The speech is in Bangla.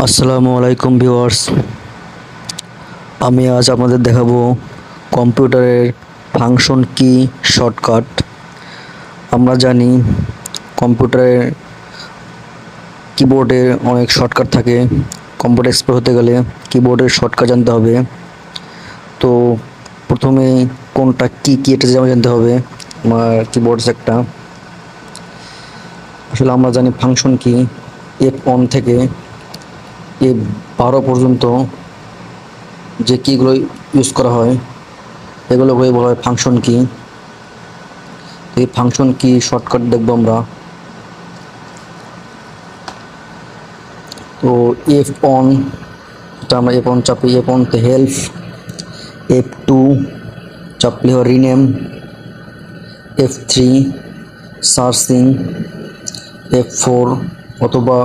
আসসালামু আলাইকুম ভিউয়ার্স। আমি আজ আপনাদের দেখাবো কম্পিউটারের ফাংশন কি শর্টকাট। আমরা জানি কম্পিউটারের কিবোর্ডে অনেক শর্টকাট থাকে। কম্পিউটার এক্সপার্ট হতে গেলে কিবোর্ডের শর্টকাট জানতে হবে। তো প্রথমে কোনটা কি এটা জানতে হবে। আমার কিবোর্ড একটা আসলে আমরা জানি ফাংশন কি F1 থেকে F12 পর্যন্ত যে কিগুলো ইউজ করা হয় এগুলোকে বলা হয় ফাংশন কি। এই ফাংশন কি শর্টকাট দেখবো আমরা। তো F1 এটা আমরা F1 চাপি, F1 তে হেল্প, F2 চাপলে হয় রিনেম, F3 সার্চিং, F4 অথবা